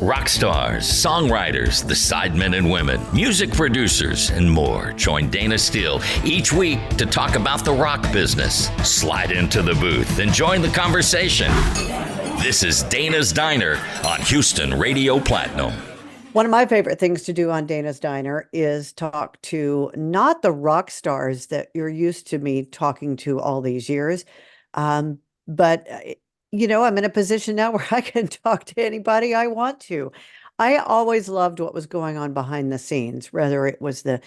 Rock stars, songwriters, the sidemen and women, music producers, and more join Dayna Steele each week to talk about the rock business. Slide into the booth and join the conversation. This is Dayna's Diner on Houston Radio Platinum. One of my favorite things to do on Dayna's Diner is talk to not the rock stars that you're used to me talking to all these years, but I'm in a position now where I can talk to anybody I want to. I always loved what was going on behind the scenes, whether it was the,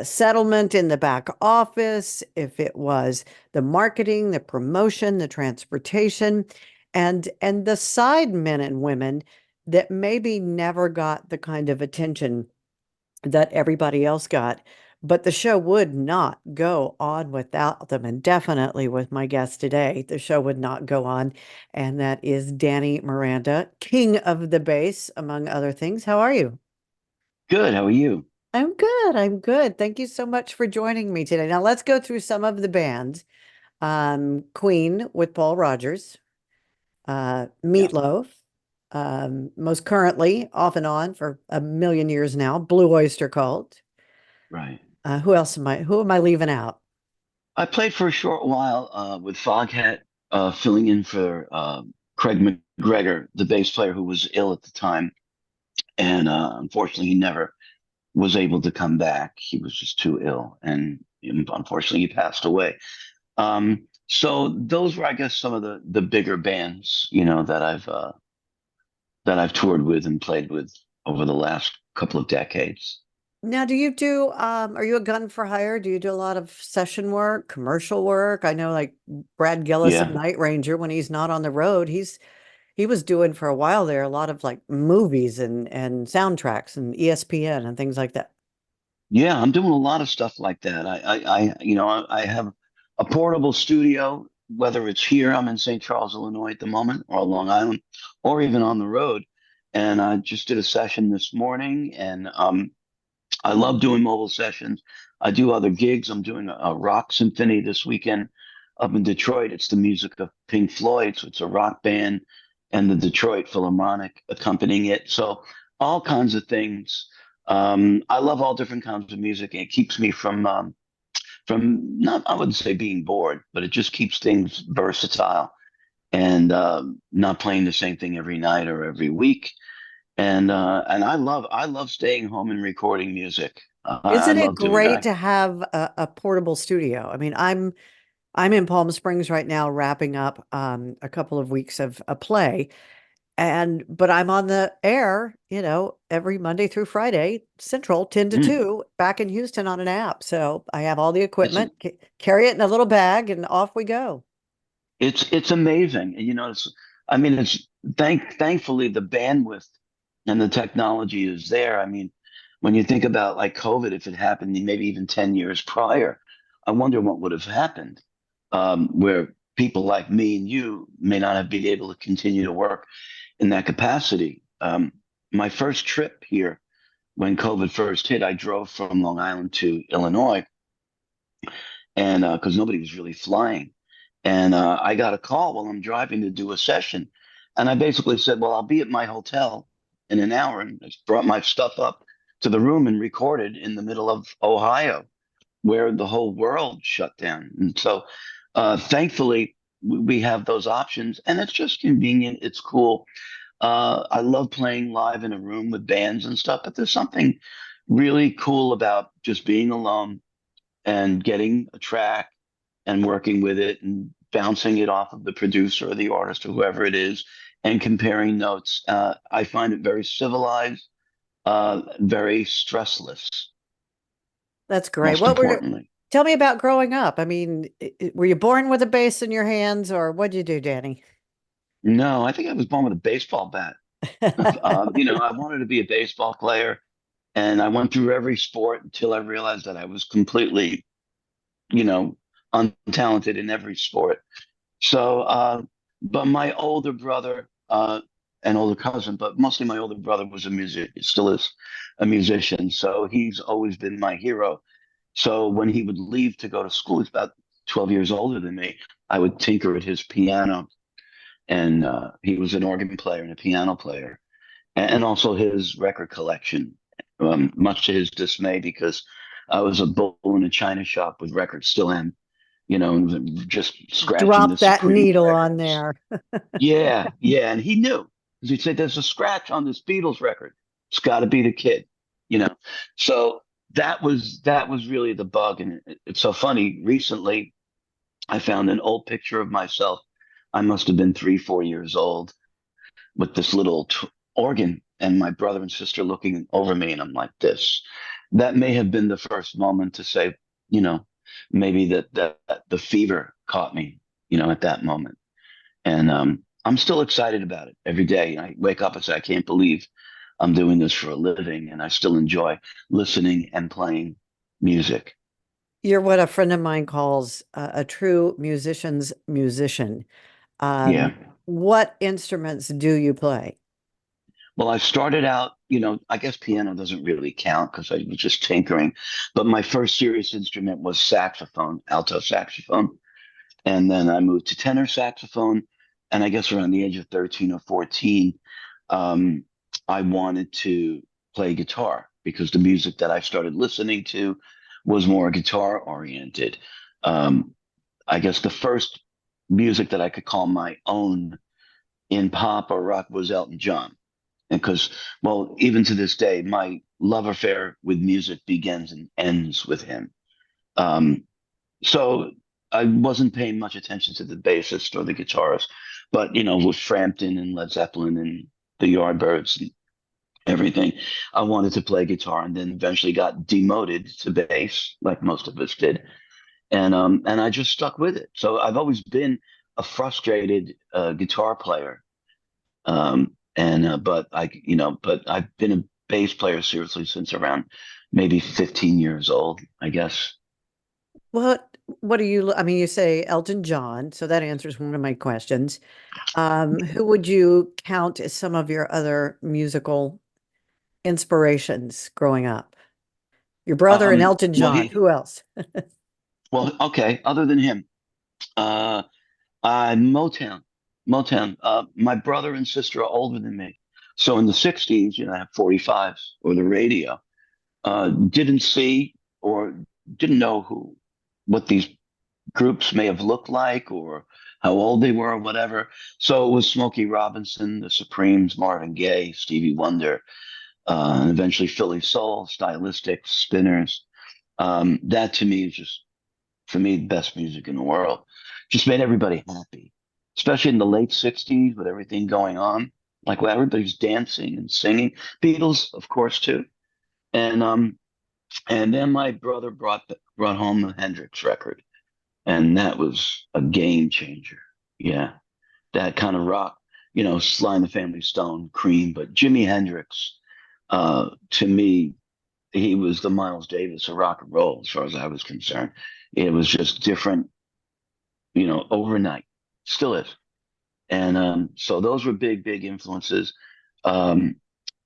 settlement in the back office, if it was the marketing, the promotion, the transportation, and the side men and women that maybe never got the kind of attention that everybody else got. But the show would not go on without them. And definitely with my guest today, the show would not go on. And that is Danny Miranda, king of the bass, among other things. How are you? Good. How are you? I'm good. I'm good. Thank you so much for joining me today. Now let's go through some of the bands. Queen with Paul Rogers, Yeah. Meatloaf, most currently off and on for a million years now, Blue Oyster Cult. Right. Who am I leaving out? I played for a short while with Foghat, filling in for Craig McGregor, the bass player who was ill at the time. And unfortunately, he never was able to come back. He was just too ill. And unfortunately, he passed away. So those were, I guess, some of the bigger bands, that I've toured with and played with over the last couple of decades. Now, are you a gun for hire? Do you do a lot of session work, commercial work? I know like Brad Gillis of Yeah. Night Ranger, when he's not on the road, he was doing for a while there a lot of like movies and soundtracks and ESPN and things like that. Yeah, I'm doing a lot of stuff like that. I have a portable studio, whether it's here, I'm in St. Charles, Illinois at the moment, or Long Island, or even on the road. And I just did a session this morning, and I love doing mobile sessions. I do other gigs. I'm doing a rock symphony this weekend up in Detroit. It's the music of Pink Floyd, so it's a rock band, and the Detroit Philharmonic accompanying it. So all kinds of things. I love all different kinds of music, and it keeps me from not, I wouldn't say being bored, but it just keeps things versatile and not playing the same thing every night or every week. And I love staying home and recording music. I Isn't it love doing great that. to have a portable studio? I mean, I'm in Palm Springs right now, wrapping up a couple of weeks of a play, but I'm on the air, every Monday through Friday, Central, 10 to Mm, 2, back in Houston on an app. So I have all the it's equipment, carry it in a little bag, and off we go. it's amazing. And, I mean, it's thankfully the bandwidth and the technology is there. I mean, when you think about like COVID, if it happened maybe even 10 years prior, I wonder what would have happened, where people like me and you may not have been able to continue to work in that capacity. My first trip here, when COVID first hit, I drove from Long Island to Illinois, and because nobody was really flying, and I got a call while I'm driving to do a session, and I basically said, "Well, I'll be at my hotel in an hour," and I just brought my stuff up to the room and recorded in the middle of Ohio, where the whole world shut down. And so, thankfully, we have those options, and it's just convenient. It's cool. I love playing live in a room with bands and stuff, but there's something really cool about just being alone and getting a track and working with it and bouncing it off of the producer or the artist or whoever it is and comparing notes. I find it very civilized, very stressless, That's great. most importantly. Tell me about growing up. I mean, were you born with a bass in your hands, or what'd you do, Danny? No, I think I was born with a baseball bat. I wanted to be a baseball player, and I went through every sport until I realized that I was completely, you know, untalented in every sport. So, but my older brother, and older cousin, but mostly my older brother was a music, still is a musician. So he's always been my hero. So when he would leave to go to school, he's about 12 years older than me. I would tinker at his piano, and he was an organ player and a piano player. and also his record collection, much to his dismay, because I was a bull in a china shop with records, still am, and just scratching the Drop that Supremes needle on records. there. Yeah, yeah, and he knew, because he'd say, "There's a scratch on this Beatles record. It's got to be the kid," you know. So that was really the bug, and it's so funny. Recently, I found an old picture of myself. I must have been 3, 4 years old with this little organ, and my brother and sister looking over me, and I'm like this. That may have been the first moment to say, you know, maybe that the fever caught me, at that moment. And I'm still excited about it every day. I wake up and say, I can't believe I'm doing this for a living, and I still enjoy listening and playing music. You're what a friend of mine calls a true musician's musician. Yeah. Um, what instruments do you play? Well, I started out, I guess piano doesn't really count because I was just tinkering, but my first serious instrument was saxophone, alto saxophone. And then I moved to tenor saxophone. And I guess around the age of 13 or 14, um, I wanted to play guitar because the music that I started listening to was more guitar oriented. Um, I guess the first music that I could call my own in pop or rock was Elton John. And because, well, even to this day, my love affair with music begins and ends with him. Um, so I wasn't paying much attention to the bassist or the guitarist, but with Frampton and Led Zeppelin and the Yardbirds and everything, I wanted to play guitar, and then eventually got demoted to bass, like most of us did, and I just stuck with it. So I've always been a frustrated guitar player, and but I've been a bass player seriously since around maybe 15 years old, I guess. What do you, I mean, you say Elton John, so that answers one of my questions. Who would you count as some of your other musical inspirations growing up? Your brother and Elton Well, John. Who else? okay. Other than him, uh, Motown, Motown. My brother and sister are older than me, so in the '60s, I have 45s or the radio. Didn't see or didn't know what these groups may have looked like or how old they were or whatever. So it was Smokey Robinson, the Supremes, Marvin Gaye, Stevie Wonder, and eventually Philly Soul, Stylistics, Spinners. That to me is just, for me, the best music in the world. Just made everybody happy, especially in the late '60s with everything going on. Like, well, everybody's dancing and singing. Beatles, of course, too. And then my brother brought home the Hendrix record, and that was a game changer. Yeah, that kind of rock, Sly and the Family Stone, Cream, but Jimi Hendrix, to me, he was the Miles Davis of rock and roll, as far as I was concerned. It was just different, overnight. Still is. And so those were big, big influences. Um,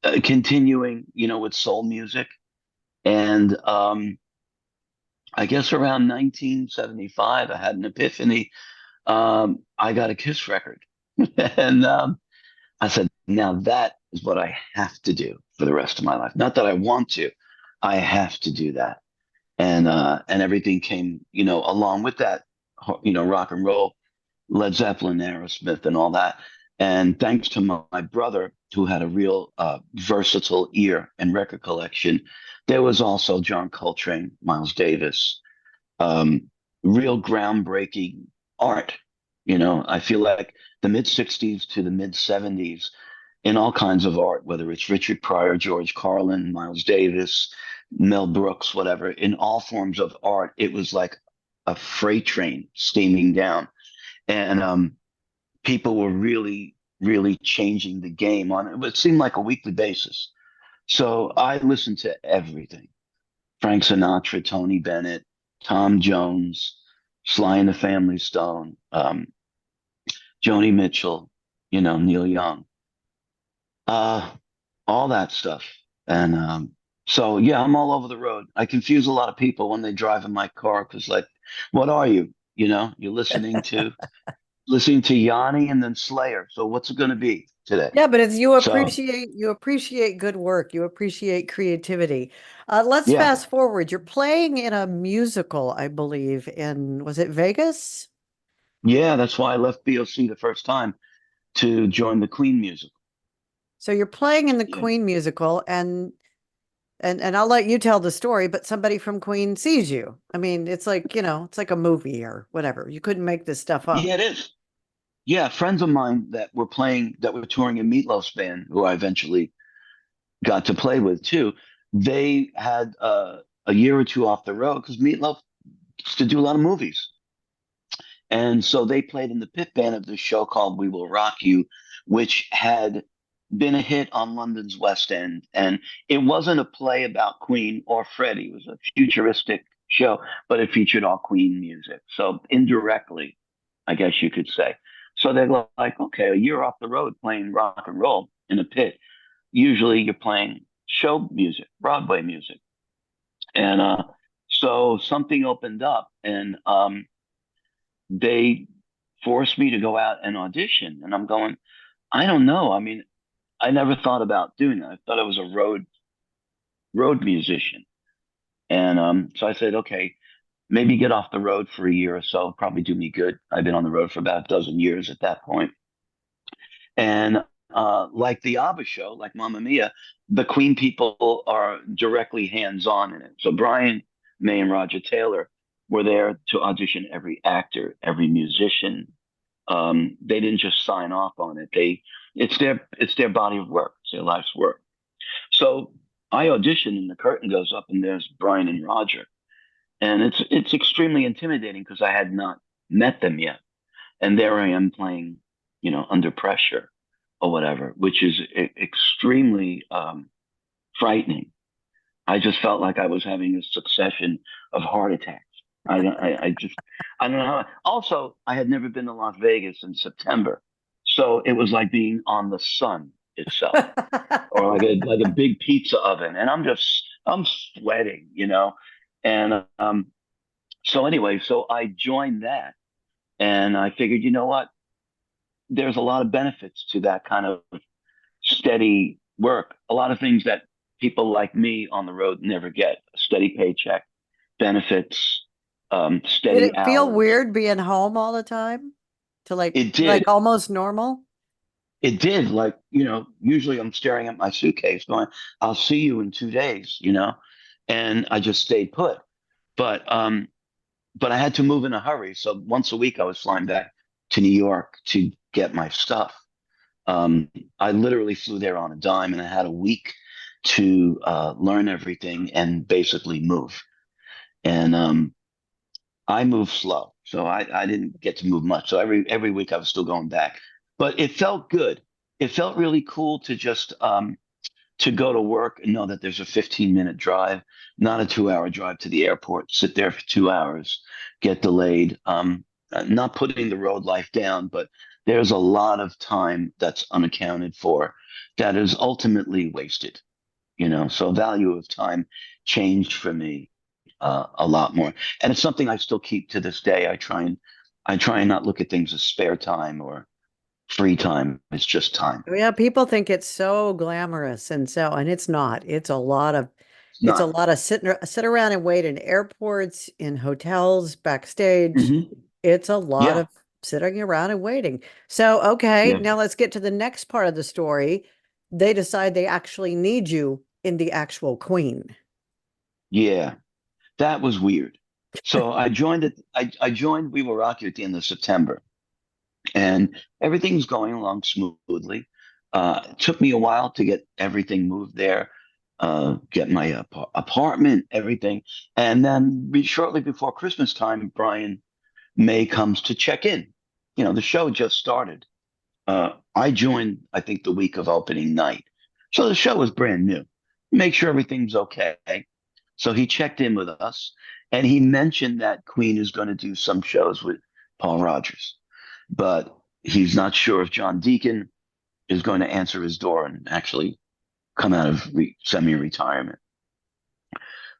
Continuing, with soul music. And I guess around 1975, I had an epiphany. I got a Kiss record. And I said, now that is what I have to do for the rest of my life. Not that I want to, I have to do that. And everything came, along with that, rock and roll, Led Zeppelin, Aerosmith, and all that. And thanks to my brother, who had a real versatile ear and record collection, there was also John Coltrane, Miles Davis, um, real groundbreaking art. I feel like the mid '60s to the mid '70s in all kinds of art, whether it's Richard Pryor, George Carlin, Miles Davis, Mel Brooks, whatever, in all forms of art, it was like a freight train steaming down. And people were really, really changing the game on it. It seemed like a weekly basis. So I listened to everything. Frank Sinatra, Tony Bennett, Tom Jones, Sly and the Family Stone, Joni Mitchell, Neil Young, uh, all that stuff. And so, yeah, I'm all over the road. I confuse a lot of people when they drive in my car because, like, what are you? You're listening to. listening to Yanni and then Slayer. So what's it going to be today? Yeah, but it's So you appreciate good work. You appreciate creativity. Let's yeah, fast forward. You're playing in a musical, I believe, in was it Vegas? yeah, that's why I left BOC the first time to join the Queen musical. So you're playing in the Yeah, Queen musical, and and I'll let you tell the story, but somebody from Queen sees you. I mean, it's like, it's like a movie or whatever. You couldn't make this stuff up. yeah, it is. Yeah, friends of mine that were touring in Meatloaf's band, who I eventually got to play with too. They had a year or two off the road because Meatloaf used to do a lot of movies. And so they played in the pit band of this show called We Will Rock You, which had been a hit on London's West End. And it wasn't a play about Queen or Freddie. It was a futuristic show, but it featured all Queen music. So indirectly, I guess you could say. So they're like, okay, a year off the road playing rock and roll in a pit. Usually you're playing show music, Broadway music. And so something opened up, and they forced me to go out and audition. And I'm going, I don't know. I mean, I never thought about doing that. I thought I was a road musician. And so I said, okay, maybe get off the road for a year or so, probably do me good. I've been on the road for about a dozen years at that point. And like the ABBA show, like Mamma Mia, the Queen people are directly hands-on in it. So Brian May and Roger Taylor were there to audition every actor, every musician. They didn't just sign off on it. It's their body of work. It's their life's work. So I audition and the curtain goes up and there's Brian and Roger. And it's extremely intimidating because I had not met them yet. And there I am playing, under pressure or whatever, which is extremely frightening. I just felt like I was having a succession of heart attacks. I don't know how. Also, I had never been to Las Vegas in September, so it was like being on the sun itself, or like a big pizza oven, and I'm sweating, and so anyway, so I joined that, and I figured, you know what? There's a lot of benefits to that kind of steady work. A lot of things that people like me on the road never get: a steady paycheck, benefits, Did steady it feel hours. weird being home all the time to It like did. almost normal? It did. Like, usually I'm staring at my suitcase going, I'll see you in 2 days, and I just stayed put. But I had to move in a hurry. So once a week I was flying back to New York to get my stuff. Um, I literally flew there on a dime and I had a week to learn everything and basically move. And I moved slow, so I didn't get to move much. So every week I was still going back, but it felt good. It felt really cool to just to go to work and know that there's a 15-minute drive, not a 2-hour drive to the airport. Sit there for 2 hours, get delayed. Not putting the road life down, but there's a lot of time that's unaccounted for that is ultimately wasted. So value of time changed for me a lot more, and it's something I still keep to this day. I try and not look at things as spare time or free time. It's just time. Oh, yeah, people think it's so glamorous and it's not. It's It's a not. lot of sit around and wait in airports, in hotels, backstage. Hmm. It's a lot Yeah, of sitting around and waiting. So, okay, yeah, now let's get to the next part of the story. They decide they actually need you in the actual Queen. yeah. That was weird. So I joined it. I joined We Will Rock You at the end of September, and everything's going along smoothly. It took me a while to get everything moved there, get my apartment, everything, and then shortly before Christmas time, Brian May comes to check in. The show just started. I joined, I think, the week of opening night, so the show was brand new. Make sure everything's okay. So he checked in with us and he mentioned that Queen is going to do some shows with Paul Rogers, but he's not sure if John Deacon is going to answer his door and actually come out of semi retirement.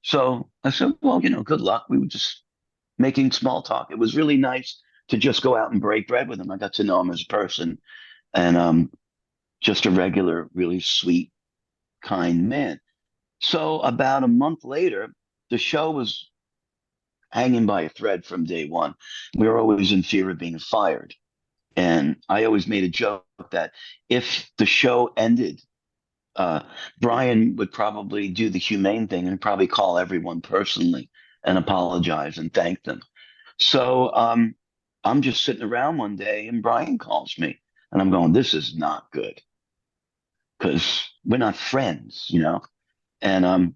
So I said, well, good luck. We were just making small talk. It was really nice to just go out and break bread with him. I got to know him as a person, and just a regular, really sweet, kind man. So about a month later, the show was hanging by a thread from day one. We were always in fear of being fired. And I always made a joke that if the show ended, uh, Brian would probably do the humane thing and probably call everyone personally and apologize and thank them. So I'm just sitting around one day and Brian calls me and I'm going, this is not good because we're not friends, you know? And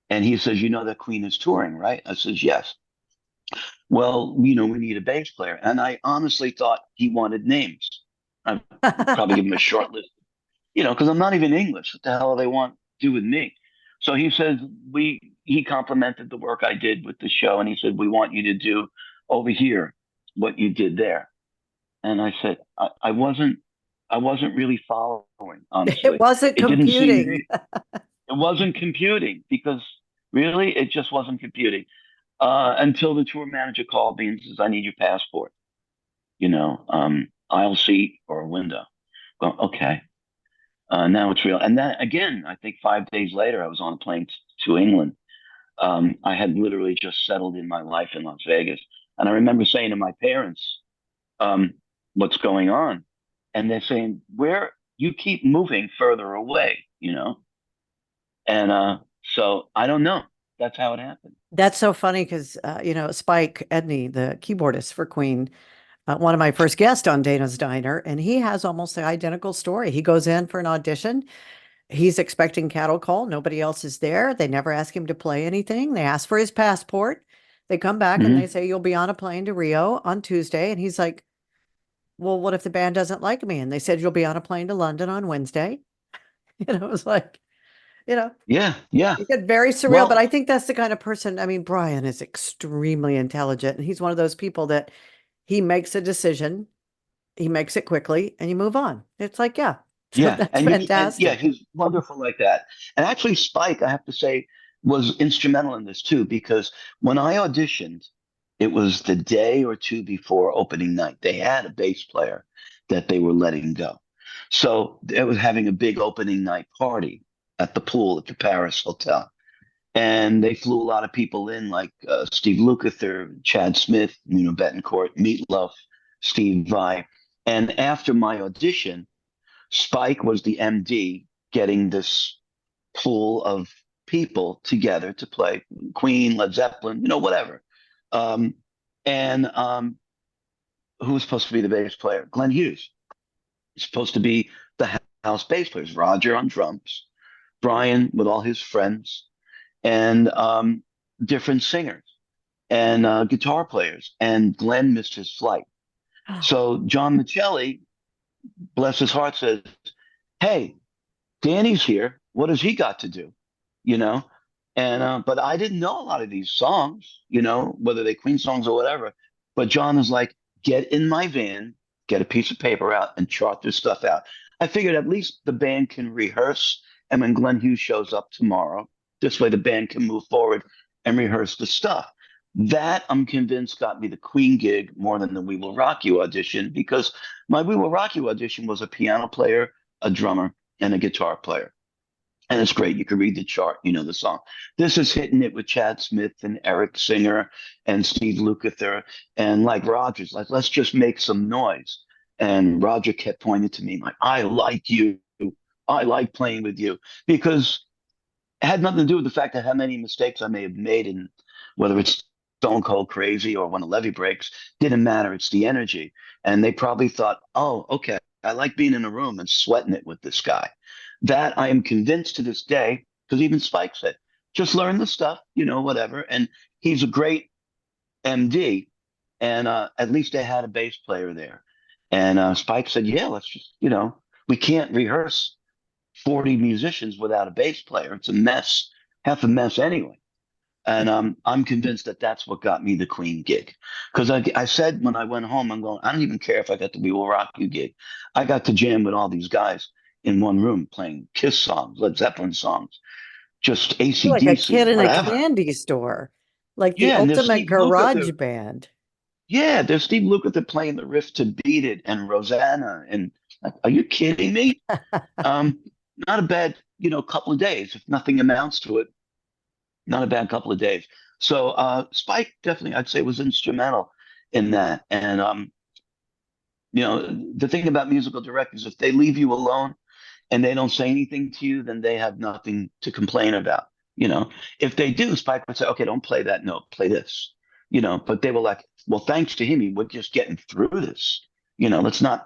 and he says, you know that Queen is touring, right? I says, yes. Well, you know, we need a bass player. And I honestly thought he wanted names. I'd probably give him a short list, you know, because I'm not even English. What the hell do they want to do with me? So he says, he complimented the work I did with the show. And he said, we want you to do over here what you did there. And I said, I wasn't really following, It honestly. wasn't It didn't seem to computing. be, it wasn't computing because really it just wasn't computing. Until the tour manager called me and says, I need your passport, you know, aisle seat or a window. Well, okay. Now it's real. And then again, I think 5 days later, I was on a plane to England. I had literally just settled in my life in Las Vegas. And I remember saying to my parents, um, what's going on? And they're saying, where you keep moving further away, you know? And so I don't know. That's how it happened. That's so funny because, you know, Spike Edney, the keyboardist for Queen, one of my first guests on Dana's Diner, and he has almost the identical story. He goes in for an audition. He's expecting cattle call. Nobody else is there. They never ask him to play anything. They ask for his passport. They come back and they Hmm. say, you'll be on a plane to Rio on Tuesday. And he's like, well, what if the band doesn't like me? And they said, you'll be on a plane to London on Wednesday. You know, it was like, you know, Yeah, yeah. it got very surreal, but Well, I think that's the kind of person. I mean, Brian is extremely intelligent, and he's one of those people that he makes a decision, he makes it quickly, and you move on. It's like, yeah, so yeah, that's and yeah, fantastic. he's wonderful like that. And actually, Spike, I have to say, was instrumental in this too, because when I auditioned, it was the day or two before opening night. They had a bass player that they were letting go. So it was having a big opening night party at the pool at the Paris Hotel. And they flew a lot of people in, like Steve Lukather, Chad Smith, Betancourt, Meatloaf, Steve Vai. And after my audition, Spike was the MD getting this pool of people together to play Queen, Led Zeppelin, whatever. Um, and who was supposed to be the bass player? Glenn Hughes. He's supposed to be the house bass players. Roger on drums, Brian with all his friends, and different singers and guitar players. And Glenn missed his flight. So John Michelli, bless his heart, says, "Hey, Danny's here. What has he got to do?" You know, and but I didn't know a lot of these songs, whether they Queen songs or whatever. But John is like, "Get in my van, get a piece of paper out, and chart this stuff out." I figured at least the band can rehearse, and when Glenn Hughes shows up tomorrow, this way the band can move forward and rehearse the stuff. That I'm convinced got me the Queen gig more than the We Will Rock You audition because my We Will Rock You audition was a piano player, a drummer, and a guitar player. And it's great. You can read the chart, the song. This is hitting it with Chad Smith and Eric Singer and Steve Lukather. And like Roger's, like, let's just make some noise. And Roger kept pointing to me, like, I like you. I like playing with you. Because it had nothing to do with the fact that how many mistakes I may have made in whether it's Stone Cold Crazy or when a levee breaks, didn't matter. It's the energy. And they probably thought, oh, okay, I like being in a room and sweating it with this guy. That I am convinced to this day, because even Spike said, just learn the stuff, whatever. And he's a great MD. And at least they had a bass player there. And Spike said, yeah, let's just, we can't rehearse 40 musicians without a bass player. It's a mess, half a mess anyway. And I'm convinced that that's what got me the Queen gig. Because I said when I went home, I'm going, I don't even care if I got the We Will Rock You gig. I got to jam with all these guys in one room playing Kiss songs, Led Zeppelin songs, just Like a AC/DC, kid in a whatever. candy store, like the Yeah, and there's ultimate Steve garage Lukather. band. Yeah, there's Steve Lukather playing the riff to Beat It and Rosanna. And like, are you kidding me? Um, Not a bad, couple of days, if nothing amounts to it. Not a bad couple of days. So Spike definitely, I'd say, was instrumental in that. And the thing about musical directors, if they leave you alone and they don't say anything to you, then they have nothing to complain about. If they do, Spike would say, okay, don't play that note, play this. But they were like, well, thanks to him, we're just getting through this. Let's not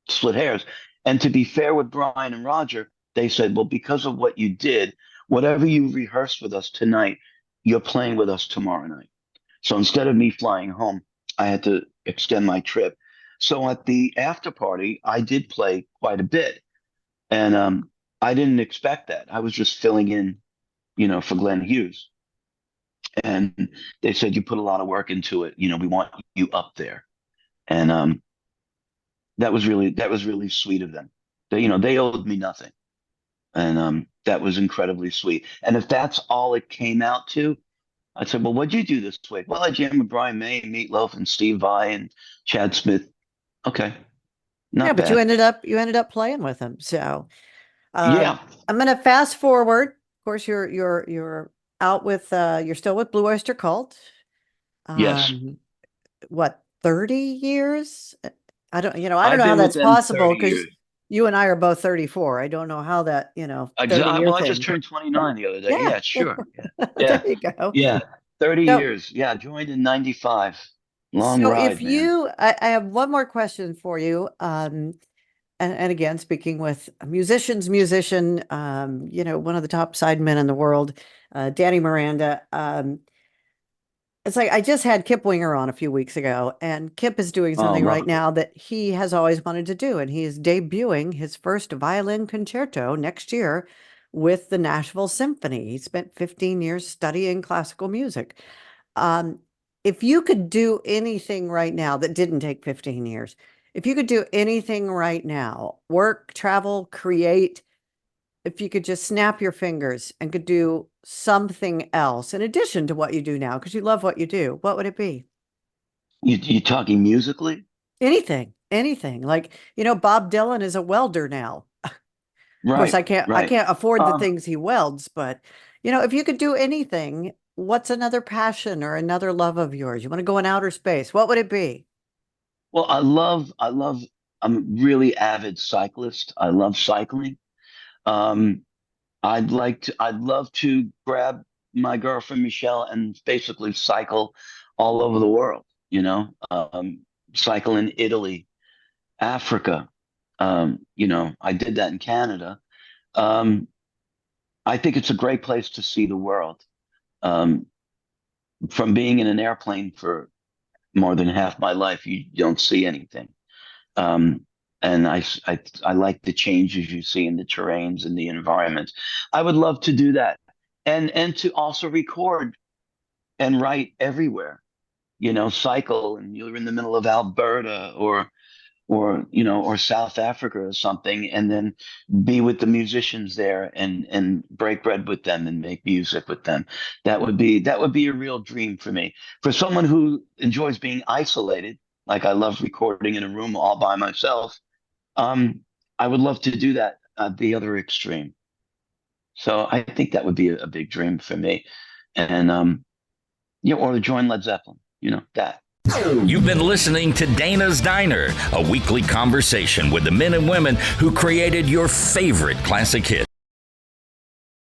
split hairs. And to be fair with Brian and Roger, they said, well, because of what you did, whatever you rehearsed with us tonight, you're playing with us tomorrow night. So instead of me flying home, I had to extend my trip. So at the after party, I did play quite a bit. And I didn't expect that. I was just filling in, for Glenn Hughes. And they said, you put a lot of work into it. We want you up there. And that was really sweet of them. They owed me nothing. And that was incredibly sweet. And if that's all it came out to, I said, well, what'd you do this week? Well, I jammed with Brian May, Meatloaf, and Steve Vai and Chad Smith. Okay. Not but bad. you ended up playing with him. So Yeah. I'm going to fast forward. Of course, you're out with you're still with Blue Oyster Cult. Yes. What, 30 years? I don't know I've how been with that's them possible 30 because years. you and I are both 34. I don't know how that, 30-year Well, I thing. just turned 29 the other day. Yeah. Yeah, sure. Yeah. There Yeah. you go. Yeah. 30 So, years. Yeah. Joined in 95. Long so ride, if man. I have one more question for you. And again, speaking with a musician, one of the top sidemen in the world, Danny Miranda. It's like I just had Kip Winger on a few weeks ago, and Kip is doing Oh, something right love it. now that he has always wanted to do, and he is debuting his first violin concerto next year with the Nashville Symphony. He spent 15 years studying classical music. Um, if you could do anything right now that didn't take 15 years, if you could do anything right now, work, travel, create, if you could just snap your fingers and could do something else in addition to what you do now, because you love what you do, what would it be? You talking musically? Anything. Like, Bob Dylan is a welder now. Of course, Right. I Right. can't afford the Uh, things he welds, but if you could do anything, what's another passion or another love of yours? You want to go in outer space? What would it be? well, I'm a really avid cyclist. I love cycling. Um, I'd love to grab my girlfriend Michelle and basically cycle all over the world, cycle in Italy, Africa. I did that in Canada. Um, I think it's a great place to see the world. Um, from being in an airplane for more than half my life, you don't see anything. Um, and I like the changes you see in the terrains and the environment. I would love to do that, and to also record and write everywhere. Cycle, and you're in the middle of Alberta or South Africa or something, and then be with the musicians there and break bread with them and make music with them. That would be a real dream for me. For someone who enjoys being isolated, like I love recording in a room all by myself, I would love to do that at the other extreme. So I think that would be a big dream for me. And or to join Led Zeppelin, that. You've been listening to Dayna's Diner, a weekly conversation with the men and women who created your favorite classic hits.